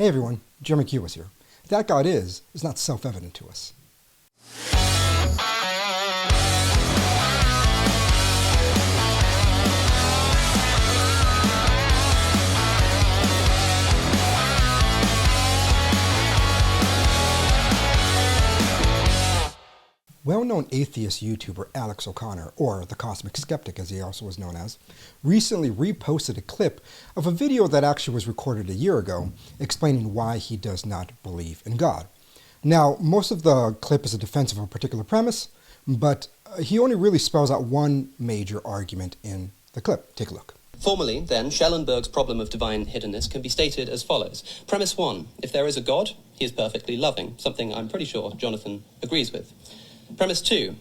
Hey everyone, Jeremy Cubas here. That God is not self-evident to us. Well-known atheist YouTuber Alex O'Connor, or the Cosmic Skeptic as he also was known as, recently reposted a clip of a video that actually was recorded a year ago explaining why he does not believe in God. Now, most of the clip is a defense of a particular premise, but he only really spells out one major argument in the clip. Take a look. Formally, then, Schellenberg's problem of divine hiddenness can be stated as follows. Premise 1. If there is a God, he is perfectly loving, something I'm pretty sure Jonathan agrees with. Premise 2.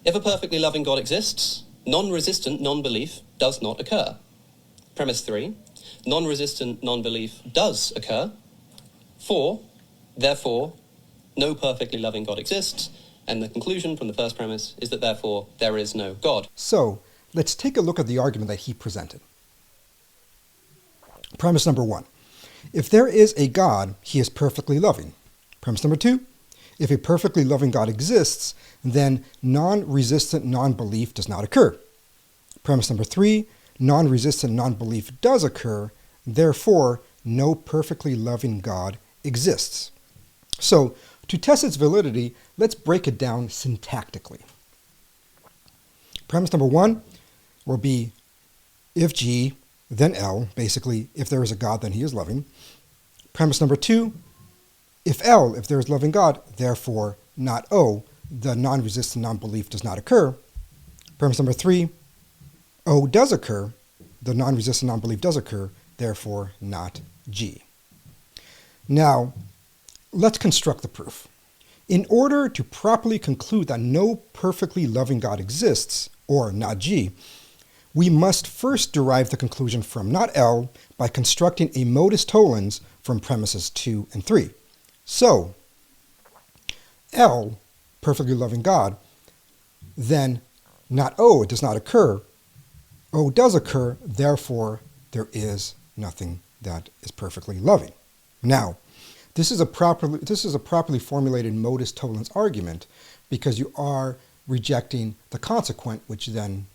If a perfectly loving God exists, non-resistant non-belief does not occur. Premise 3. Non-resistant non-belief does occur. 4. Therefore, no perfectly loving God exists, and the conclusion from the first premise is that therefore there is no God. So, let's take a look at the argument that he presented. Premise number 1. If there is a God, he is perfectly loving. Premise number 2. If a perfectly loving God exists, then non-resistant non-belief does not occur. Premise number 3, non-resistant non-belief does occur, therefore no perfectly loving God exists. So, to test its validity, let's break it down syntactically. Premise number 1 will be if G, then L, basically if there is a God, then he is loving. Premise number 2, if L, if there is loving God, therefore not O, the non-resistant non-belief does not occur. Premise number 3, O does occur, the non-resistant non-belief does occur, therefore not G. Now, let's construct the proof. In order to properly conclude that no perfectly loving God exists, or not G, we must first derive the conclusion from not L by constructing a modus tollens from premises 2 and 3. So, L, perfectly loving God, then not O, it does not occur. O does occur, therefore there is nothing that is perfectly loving. Now, this is a properly formulated modus tollens argument because you are rejecting the consequent, which then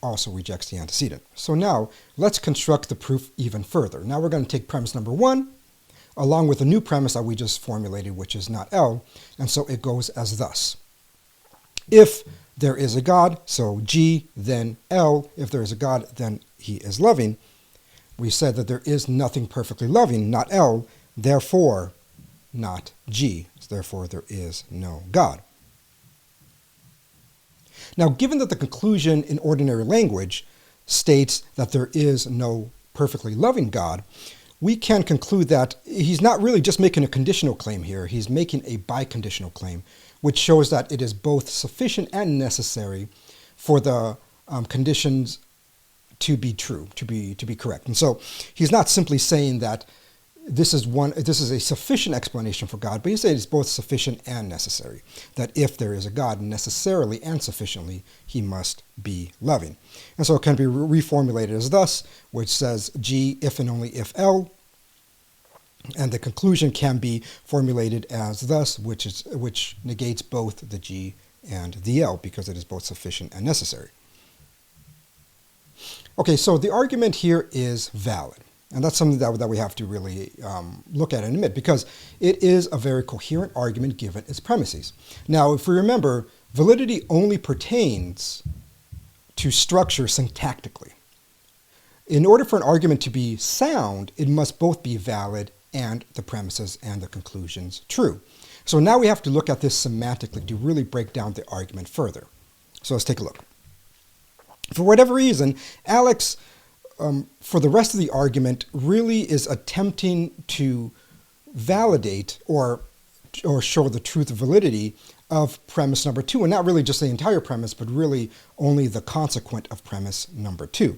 also rejects the antecedent. So now, let's construct the proof even further. Now we're going to take premise number 1, along with a new premise that we just formulated, which is not L, and so it goes as thus. If there is a God, so G, then L, if there is a God, then he is loving. We said that there is nothing perfectly loving, not L, therefore not G, therefore there is no God. Now, given that the conclusion in ordinary language states that there is no perfectly loving God, we can conclude that he's not really just making a conditional claim here, he's making a biconditional claim, which shows that it is both sufficient and necessary for the conditions to be true, to be correct. And so he's not simply saying that this is a sufficient explanation for God, but he's saying it's both sufficient and necessary, that if there is a God, necessarily and sufficiently, he must be loving. And so it can be reformulated as thus, which says G, if and only if L, and the conclusion can be formulated as thus, which negates both the G and the L, because it is both sufficient and necessary. Okay, so the argument here is valid. And that's something that we have to really look at and admit, because it is a very coherent argument given its premises. Now, if we remember, validity only pertains to structure syntactically. In order for an argument to be sound, it must both be valid and the premises and the conclusions true. So now we have to look at this semantically to really break down the argument further. So let's take a look. For whatever reason, Alex, for the rest of the argument, really is attempting to validate or show the truth of validity of premise number 2, and not really just the entire premise, but really only the consequent of premise number 2.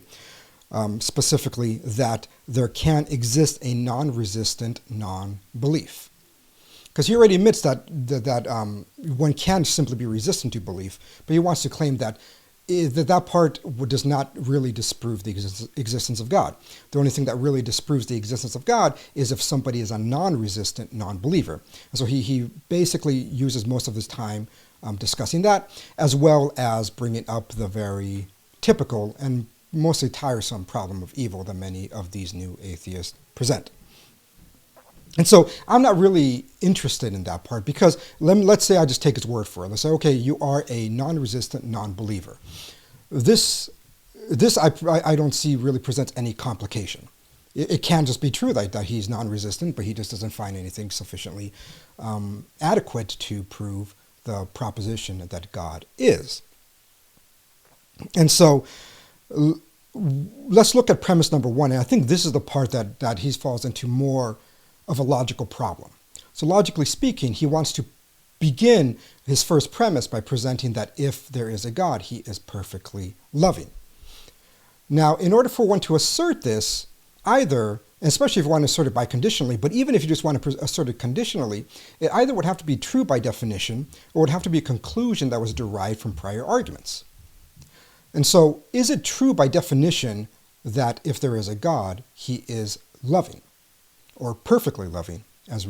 Specifically, that there can exist a non-resistant non-belief. Because he already admits that one can simply be resistant to belief, but he wants to claim that that part does not really disprove the existence of God. The only thing that really disproves the existence of God is if somebody is a non-resistant non-believer. And so he basically uses most of his time discussing that, as well as bringing up the very typical and mostly tiresome problem of evil that many of these new atheists present. And so I'm not really interested in that part because let's say I just take his word for it. Let's say, okay, you are a non-resistant non-believer. This I don't see really presents any complication. It can just be true that he's non-resistant, but he just doesn't find anything sufficiently adequate to prove the proposition that God is. And so let's look at premise number one. And I think this is the part that he falls into more of a logical problem. So logically speaking, he wants to begin his first premise by presenting that if there is a God, he is perfectly loving. Now, in order for one to assert this, either, especially if you want to assert it biconditionally, but even if you just want to assert it conditionally, it either would have to be true by definition or would have to be a conclusion that was derived from prior arguments. And so, is it true by definition that if there is a God, he is loving? Or perfectly loving, as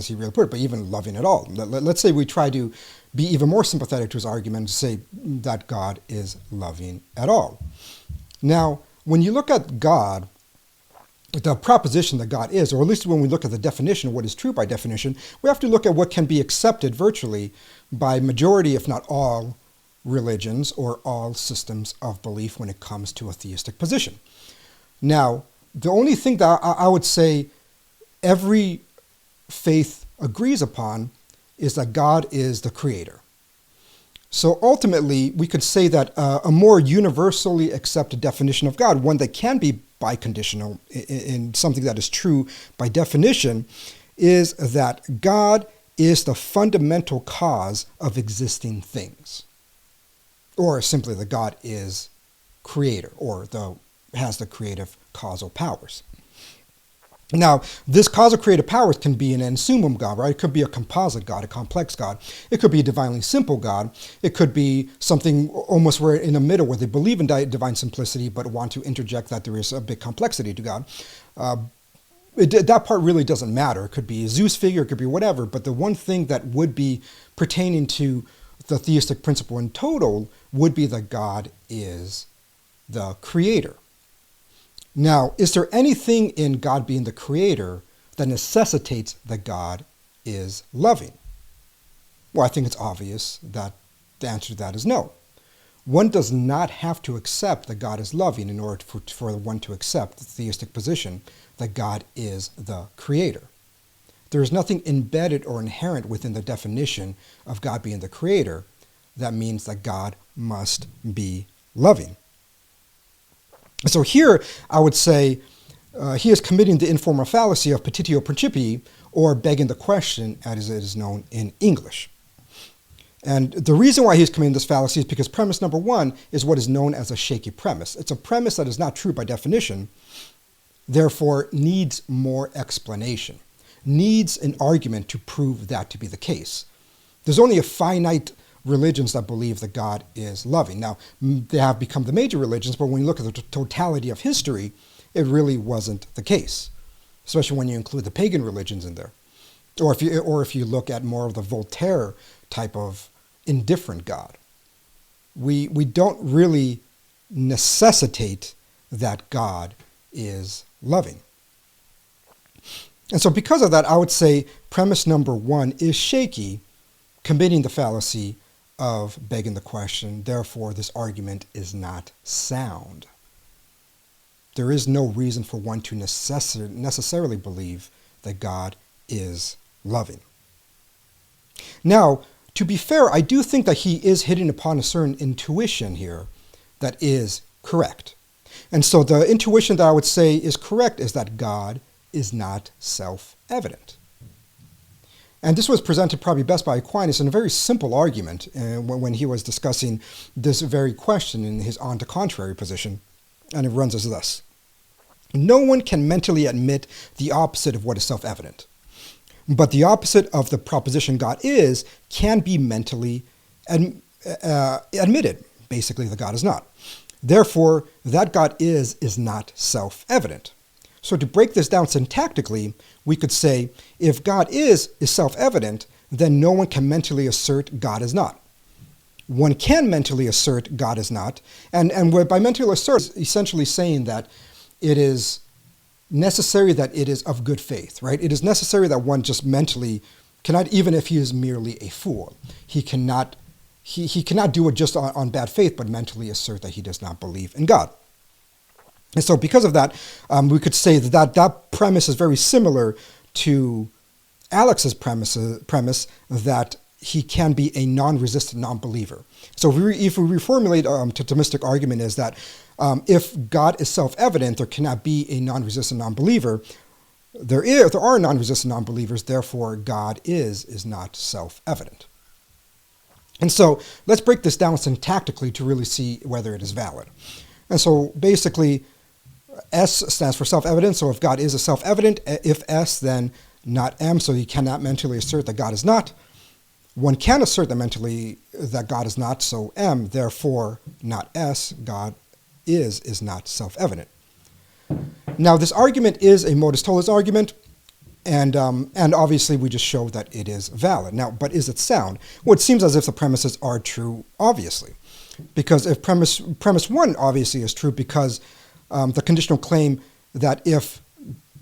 he really put it, but even loving at all. Let's say we try to be even more sympathetic to his argument and say that God is loving at all. Now, when you look at God, the proposition that God is, or at least when we look at the definition of what is true by definition, we have to look at what can be accepted virtually by majority, if not all, religions or all systems of belief when it comes to a theistic position. Now, the only thing that I would say every faith agrees upon is that God is the creator. So ultimately, we could say that a more universally accepted definition of God, one that can be biconditional in something that is true by definition, is that God is the fundamental cause of existing things. Or simply that God is creator, or has the creative causal powers. Now, this causal creative powers can be an ensumum God, right? It could be a composite God, a complex God. It could be a divinely simple God. It could be something almost where in the middle where they believe in divine simplicity but want to interject that there is a big complexity to God. That part really doesn't matter. It could be a Zeus figure, it could be whatever, but the one thing that would be pertaining to the theistic principle in total would be that God is the creator. Now, is there anything in God being the creator that necessitates that God is loving? Well, I think it's obvious that the answer to that is no. One does not have to accept that God is loving in order for one to accept the theistic position that God is the creator. There is nothing embedded or inherent within the definition of God being the creator that means that God must be loving. So here, I would say he is committing the informal fallacy of petitio principii, or begging the question, as it is known in English. And the reason why he's committing this fallacy is because premise number one is what is known as a shaky premise. It's a premise that is not true by definition, therefore needs more explanation, needs an argument to prove that to be the case. There's only a finite religions that believe that God is loving. Now, they have become the major religions, but when you look at the totality of history, it really wasn't the case, especially when you include the pagan religions in there. Or if you look at more of the Voltaire type of indifferent God. We don't really necessitate that God is loving. And so because of that, I would say premise number one is shaky, committing the fallacy of begging the question, therefore this argument is not sound. There is no reason for one to necessarily believe that God is loving. Now, to be fair, I do think that he is hitting upon a certain intuition here that is correct. And so the intuition that I would say is correct is that God is not self-evident. And this was presented probably best by Aquinas in a very simple argument when he was discussing this very question in his on to contrary position. And it runs as thus. No one can mentally admit the opposite of what is self-evident. But the opposite of the proposition God is can be mentally admitted basically that God is not. Therefore, that God is not self-evident. So to break this down syntactically, we could say, if God is self-evident, then no one can mentally assert God is not. One can mentally assert God is not, and by mentally assert, essentially saying that it is necessary that it is of good faith, right? It is necessary that one just mentally cannot, even if he is merely a fool, he cannot do it just on bad faith, but mentally assert that he does not believe in God. And so because of that, we could say that premise is very similar to Alex's premise that he can be a non-resistant non-believer. So if we reformulate Thomistic argument is that if God is self-evident, there cannot be a non-resistant non-believer. There are non-resistant non-believers, therefore God is not self-evident. And so let's break this down syntactically to really see whether it is valid. And so basically, S stands for self-evident. So if God is a self-evident, if S, then not M. So you cannot mentally assert that God is not. One can assert that mentally that God is not. So M, therefore not S. God is not self-evident. Now this argument is a modus tollens argument. And obviously we just showed that it is valid. Now, but is it sound? Well, it seems as if the premises are true, obviously. Because if premise one obviously is true, because the conditional claim that if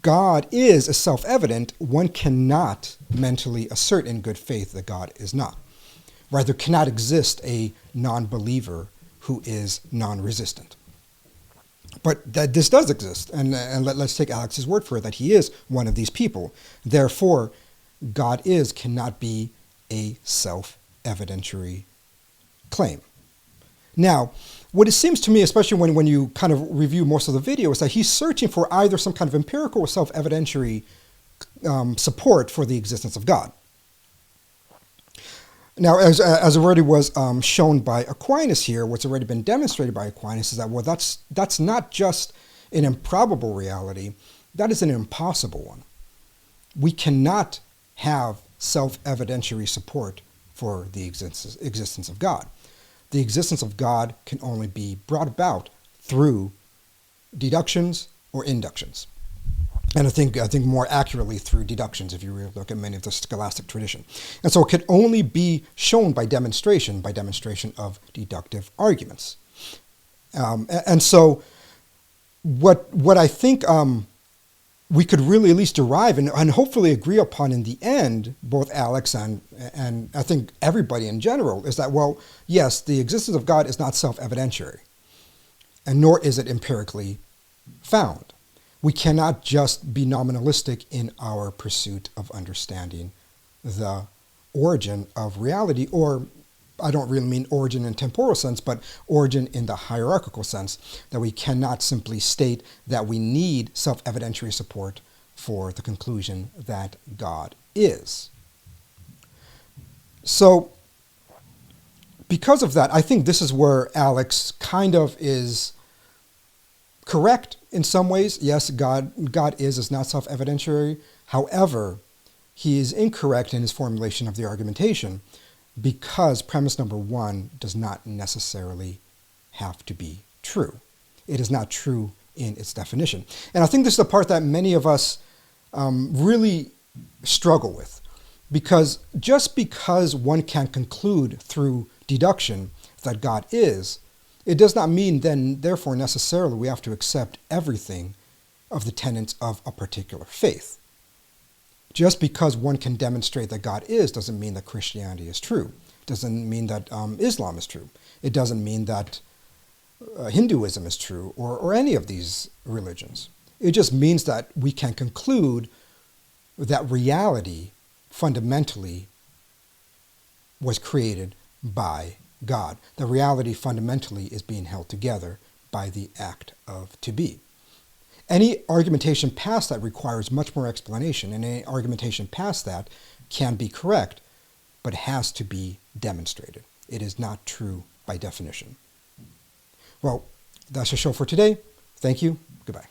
God is self-evident, one cannot mentally assert in good faith that God is not. Right? There cannot exist a non-believer who is non-resistant. But this does exist, and let's take Alex's word for it, that he is one of these people. Therefore, God cannot be a self-evidentiary claim. Now, what it seems to me, especially when you kind of review most of the video, is that he's searching for either some kind of empirical or self-evidentiary support for the existence of God. Now, as already was shown by Aquinas here, what's already been demonstrated by Aquinas is that, well, that's not just an improbable reality, that is an impossible one. We cannot have self-evidentiary support for the existence of God. The existence of God can only be brought about through deductions or inductions. And I think more accurately through deductions, if you really look at many of the scholastic tradition. And so it can only be shown by demonstration of deductive arguments. And so what I think we could really at least derive and hopefully agree upon in the end, both Alex and I think everybody in general, is that, well, yes, the existence of God is not self-evidentiary, and nor is it empirically found. We cannot just be nominalistic in our pursuit of understanding the origin of reality, or I don't really mean origin in temporal sense, but origin in the hierarchical sense, that we cannot simply state that we need self-evidentiary support for the conclusion that God is. So, because of that, I think this is where Alex kind of is correct in some ways. Yes, God is not self-evidentiary. However, he is incorrect in his formulation of the argumentation, because premise number one does not necessarily have to be true. It is not true in its definition. And I think this is the part that many of us really struggle with, because just because one can conclude through deduction that God is, it does not mean then, therefore, necessarily we have to accept everything of the tenets of a particular faith. Just because one can demonstrate that God is doesn't mean that Christianity is true. Doesn't mean that Islam is true. It doesn't mean that Hinduism is true, or any of these religions. It just means that we can conclude that reality fundamentally was created by God. The reality fundamentally is being held together by the act of to be. Any argumentation past that requires much more explanation, and any argumentation past that can be correct, but has to be demonstrated. It is not true by definition. Well, that's the show for today. Thank you. Goodbye.